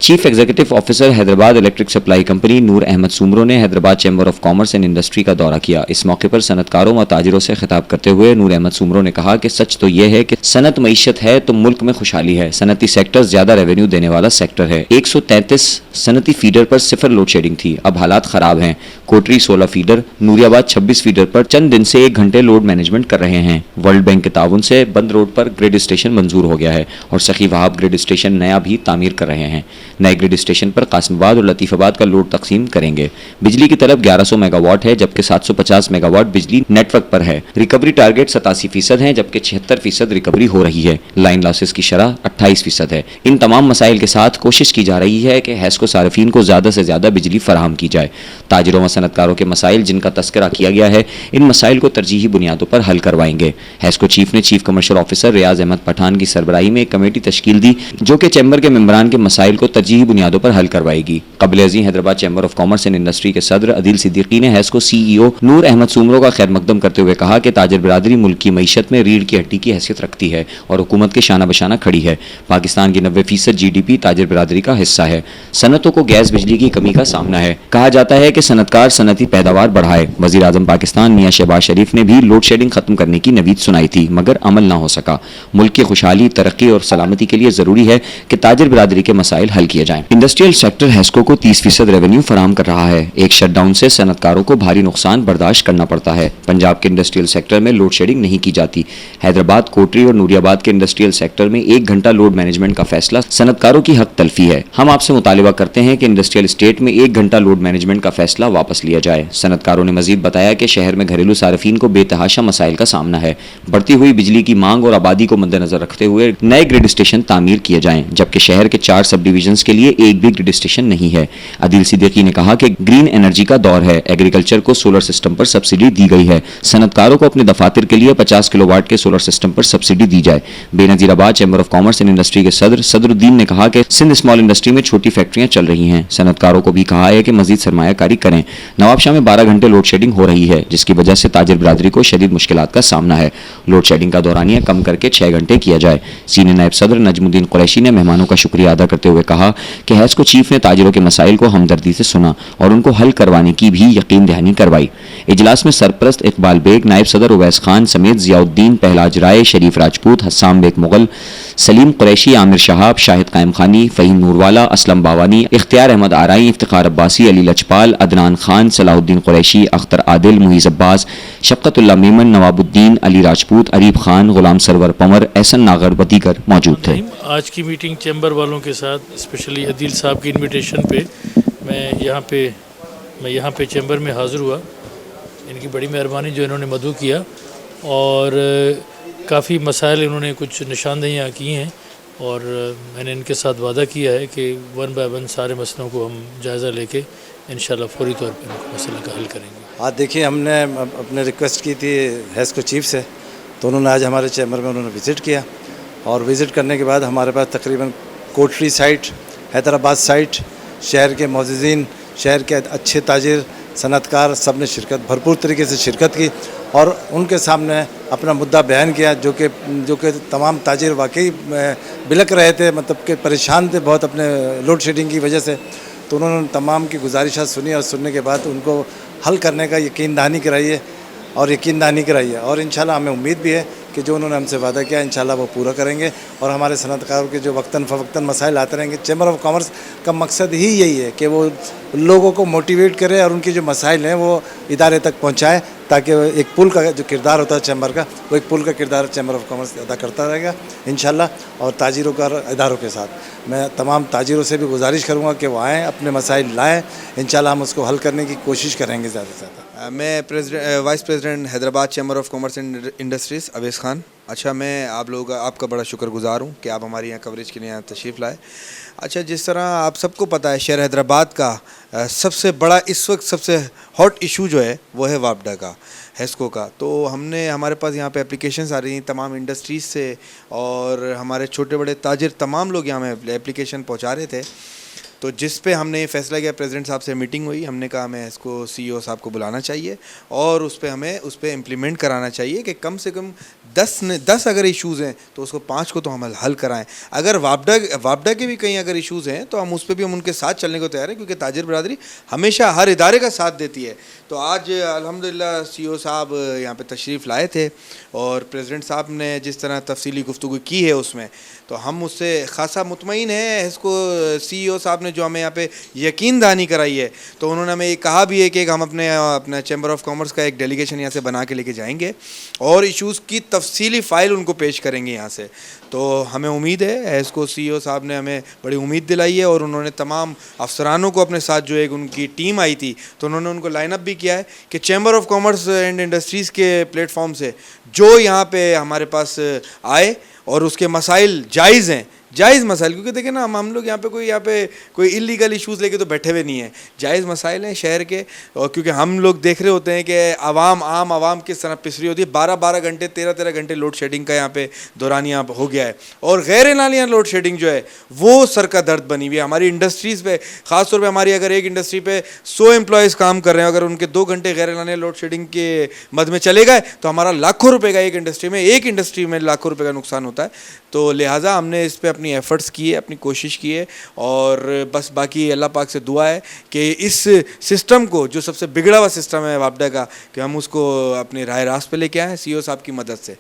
Chief executive officer Hyderabad electric supply company Noor Ahmed Soomro نے Hyderabad chamber of commerce and industry کا دورہ کیا۔ اس موقع پر صنعت کاروں و تاجروں سے خطاب کرتے ہوئے نور احمد سومرو نے کہا کہ سچ تو یہ ہے کہ صنعت معیشت ہے تو ملک میں خوشحالی ہے۔ صنعتی سیکٹر زیادہ ریونیو دینے والا سیکٹر ہے۔ 133 صنعتی فیڈر پر 0 لوڈ شیڈنگ تھی، اب حالات خراب ہیں۔ کوٹری 16 فیڈر، نوری آباد 26 فیڈر پر چند دن سے 1 گھنٹے لوڈ مینجمنٹ کر رہے ہیں۔ ورلڈ بینک کے تعاون سے بند روڈ پر گریڈ اسٹیشن منظور ہو گیا ہے اور سخی وہاب گریڈ اسٹیشن نیا بھی تعمیر کر رہے ہیں۔ نئے گریڈ اسٹیشن پر قاسم آباد اور لطیف آباد کا لوڈ تقسیم کریں گے۔ بجلی کی طلب 1100 میگا واٹ ہے جبکہ 750 میگا واٹ بجلی نیٹ ورک پر ہے۔ ریکوری ٹارگٹ 87% ہے جبکہ 76% ریکوری ہو رہی ہے۔ لائن لاسز کی شرح 28% ہے۔ ان تمام مسائل کے ساتھ کوشش کی جا رہی ہے کہ ہیسکو صارفین کو زیادہ سے زیادہ بجلی فراہم کی جائے۔ تاجروں و صنعت کاروں کے مسائل جن کا تذکرہ کیا گیا ہے، ان مسائل کو ترجیحی بنیادوں پر حل کروائیں گے۔ ہیسکو چیف نے chief commercial officer Riyaz Ahmad Pathan کی سربراہی میں ایک کمیٹی تشکیل دی جو کہ چیمبر کے ممبران کے مسائل کو ترجیحی بنیادوں پر حل کروائے گی۔ قبل ازیں Hyderabad chamber of commerce and industry کے صدر عدیل صدیقی نے ہیسکو سی ای او نور احمد سومرو کا خیر مقدم کرتے ہوئے کہا کہ تاجر برادری ملک کی معیشت میں ریڑھ کی ہڈی کی حیثیت رکھتی ہے اور حکومت کے شانہ بشانہ کھڑی ہے۔ پاکستان کی 90% جی ڈی پی تاجر برادری کا حصہ ہے۔ صنعتوں کو گیس بجلی کی کمی کا سامنا ہے۔ کہا جاتا ہے کہ صنعت کار صنعتی پیداوار بڑھائے۔ وزیر اعظم پاکستان میاں شہباز شریف نے بھی لوڈ شیڈنگ ختم کرنے کی نوید سنائی تھی مگر عمل نہ ہو سکا۔ ملک کی خوشحالی، ترقی اور سلامتی کے لیے ضروری ہے کہ تاجر برادری کے مسائل حل کیے جائیں۔ انڈسٹریل سیکٹر ہیسکو کو 30% ریونیو فراہم کر رہا ہے۔ ایک شٹ ڈاؤن سے صنعت کاروں کو بھاری نقصان برداشت کرنا پڑتا ہے۔ پنجاب کے انڈسٹریل سیکٹر میں لوڈ شیڈنگ نہیں کی جاتی۔ حیدرآباد، کوٹری اور نوری آباد کے انڈسٹریل سیکٹر میں 1 گھنٹہ لوڈ مینجمنٹ کا فیصلہ صنعت کاروں کی حق تلفی ہے۔ ہم آپ سے مطالبہ کرتے ہیں کہ انڈسٹریل اسٹیٹ میں 1 گھنٹہ لوڈ مینجمنٹ کا فیصلہ واپس لیا جائے۔ صنعت کاروں نے مزید بتایا کہ شہر میں گھریلو صارفین کو بے تحاشا مسائل کا سامنا ہے۔ بڑھتی ہوئی بجلی کی مانگ اور آبادی کو مد نظر رکھتے ہوئے نئے گریڈ اسٹیشن تعمیر کیے جائیں جبکہ شہر کے 4 سب ڈویژنز کے لیے ایک بھی گریڈ اسٹیشن نہیں ہے۔ عدیل صدیقی نے کہا کہ گرین انرجی کا دور ہے۔ ایگریکلچر کو سولر سسٹم پر سبسڈی دی گئی ہے۔ صنعت کاروں کو اپنے دفاتر کے لیے 50 کلو واٹ کے سولر سسٹم پر سبسڈی دی جائے۔ بے نظیر آباد chamber of commerce and industry کے صدر الدین نے کہا کہ سندھ اسمال انڈسٹری میں چھوٹی فیکٹریاں چل رہی ہیں۔ صنعت کاروں کو بھی کہا ہے کہ مزید سرمایہ کاری کریں۔ نواب شاہ میں 12 گھنٹے لوڈ شیڈنگ ہو رہی ہے جس کی وجہ سے تاجر برادری کو شدید مشکلات کا سامنا ہے۔ لوڈ شیڈنگ کا دورانیہ کم کر کے 6 گھنٹے کیا جائے۔ سینئر نائب صدر نجم الدین قریشی نے مہمانوں کا شکریہ ادا کرتے ہوئے کہا کہ ہیسکو چیف نے تاجروں کے مسائل کو ہمدردی سے سنا اور ان کو حل کروانے کی بھی یقین دہانی کروائی۔ اجلاس میں سرپرست اقبال بیگ، نائب صدر اویس خان سمیت ضیاء الدین، پہلاج رائے، شریف راجپوت، حسام بیگ مغل، سلیم قریشی، عامر شہاب، شاہد قائم خانی، فہیم نوروالا، اسلم باوانی، اختیار احمد آرائی، افتخار عباسی، علی لجپال، عدنان خان، صلاح الدین قریشی، اختر عادل، محیز عباس، شفقت اللہ میمن، نواب الدین، علی راجپوت، عریب خان، غلام سرور پمر، احسن ناگر و دیگر موجود تھے۔ آج کی میٹنگ چیمبر والوں کے ساتھ اسپیشلی عدیل صاحب کی انویٹیشن پہ میں یہاں پہ چیمبر میں حاضر ہوا۔ ان کی بڑی مہربانی جو انہوں نے مدعو کیا اور کافی مسائل انہوں نے کچھ نشاندہیاں کی ہیں اور میں نے ان کے ساتھ وعدہ کیا ہے کہ 1 بائی 1 سارے مسئلوں کو ہم جائزہ لے کے انشاءاللہ فوری طور پہ مسئلہ کا حل کریں گے۔ آج دیکھیے ہم نے اپنے ریکویسٹ کی تھی ہیسکو چیف سے، تو انہوں نے آج ہمارے چیمبر میں انہوں نے وزٹ کیا اور وزٹ کرنے کے بعد ہمارے پاس تقریباً کوٹری سائٹ، حیدرآباد سائٹ، شہر کے معززین، شہر کے اچھے تاجر، صنعت کار سب نے بھرپور طریقے سے شرکت کی اور ان کے سامنے اپنا مدعا بیان کیا جو کہ تمام تاجر واقعی بلک رہے تھے، مطلب کہ پریشان تھے بہت اپنے لوڈ شیڈنگ کی وجہ سے۔ تو انہوں نے تمام کی گزارشات سنی اور سننے کے بعد ان کو حل کرنے کا یقین دہانی کرائی ہے اور انشاءاللہ ہمیں امید بھی ہے کہ جو انہوں نے ہم سے وعدہ کیا انشاءاللہ وہ پورا کریں گے اور ہمارے صنعت کاروں کے جو وقتاً فوقتاً مسائل آتے رہیں گے۔ چیمبر آف کامرس کا مقصد ہی یہی ہے کہ وہ لوگوں کو موٹیویٹ کرے اور ان کی جو مسائل ہیں وہ ادارے تک پہنچائے تاکہ ایک پل کا جو کردار ہوتا ہے چیمبر کا، وہ ایک پل کا کردار چیمبر آف کامرس ادا کرتا رہے گا انشاءاللہ۔ اور تاجروں کا اداروں کے ساتھ میں تمام تاجروں سے بھی گزارش کروں گا کہ وہ آئیں، اپنے مسائل لائیں، انشاءاللہ ہم اس کو حل کرنے کی کوشش کریں گے زیادہ سے زیادہ۔ میں vice president Hyderabad chamber of commerce and industries Owais Khan. اچھا، میں آپ کا بڑا شکر گزار ہوں کہ آپ ہماری یہاں کوریج کے لیے یہاں تشریف لائے۔ اچھا، جس طرح آپ سب کو پتہ ہے شہر حیدرآباد کا سب سے بڑا اس وقت سب سے ہاٹ ایشو جو ہے وہ ہے واپڈا کا، ہیسکو کا۔ تو ہمارے پاس یہاں پہ اپلیکیشنز آ رہی ہیں تمام انڈسٹریز سے اور ہمارے چھوٹے بڑے تاجر تمام لوگ یہاں میں اپلیکیشن پہنچا رہے تھے۔ تو جس پہ ہم نے یہ فیصلہ کیا, پریزیڈنٹ صاحب سے میٹنگ ہوئی, ہم نے کہا ہمیں اس کو سی ای او صاحب کو بلانا چاہیے اور اس پہ ہمیں اس پہ امپلیمنٹ کرانا چاہیے کہ کم سے کم 10 اگر ایشوز ہیں تو اس کو 5 کو تو ہم حل کرائیں. اگر وابڈا کے بھی کہیں اگر ایشوز ہیں تو ہم اس پہ بھی ہم ان کے ساتھ چلنے کو تیار ہیں, کیونکہ تاجر برادری ہمیشہ ہر ادارے کا ساتھ دیتی ہے. تو آج الحمدللہ سی او صاحب یہاں پہ تشریف لائے تھے اور پریزیڈنٹ صاحب نے جس طرح تفصیلی گفتگو کی ہے اس میں, تو ہم اس سے خاصا مطمئن ہیں. اس کو سی ای او صاحب نے جو ہمیں یہاں پہ یقین دہانی کرائی ہے, تو انہوں نے ہمیں یہ کہا بھی ہے کہ ہم اپنا چیمبر آف کامرس کا ایک ڈیلیگیشن یہاں سے بنا کے لے کے جائیں گے اور ایشوز کی تفصیلی فائل ان کو پیش کریں گے یہاں سے. تو ہمیں امید ہے, اس کو سی ای او صاحب نے ہمیں بڑی امید دلائی ہے اور انہوں نے تمام افسرانوں کو اپنے ساتھ جو ایک ان کی ٹیم آئی تھی تو انہوں نے ان کو لائن اپ بھی کیا ہے کہ chamber of commerce and industries کے پلیٹ فارم سے جو یہاں پہ ہمارے پاس آئے اور اس کے مسائل جائز ہیں, جائز مسائل, کیونکہ دیکھیں نا ہم لوگ یہاں پہ کوئی اللیگل ایشوز لے کے تو بیٹھے ہوئے نہیں ہیں, جائز مسائل ہیں شہر کے. اور کیونکہ ہم لوگ دیکھ رہے ہوتے ہیں کہ عوام کس طرح پسری ہوتی ہے, 12 گھنٹے 13 گھنٹے لوڈ شیڈنگ کا یہاں پہ دورانیہ ہو گیا ہے, اور غیر اعلانیہ لوڈ شیڈنگ جو ہے وہ سر کا درد بنی ہوئی ہے ہماری انڈسٹریز پہ. خاص طور پہ ہماری اگر ایک انڈسٹری پہ 100 امپلائیز کام کر رہے ہیں, اگر ان کے 2 گھنٹے غیر اعلانیہ لوڈ شیڈنگ کے مد میں چلے گئے تو ہمارا لاکھوں روپے کا ایک انڈسٹری میں لاکھوں روپے کا نقصان ہوتا ہے. تو لہٰذا ہم نے اس پہ اپنی ایفرٹس کیے, اپنی کوشش کی ہے, اور بس باقی اللہ پاک سے دعا ہے کہ اس سسٹم کو, جو سب سے بگڑا ہوا سسٹم ہے وابڈا کا, کہ ہم اس کو اپنے راہ راست پہ لے کے آئیں سی ای او صاحب کی مدد سے.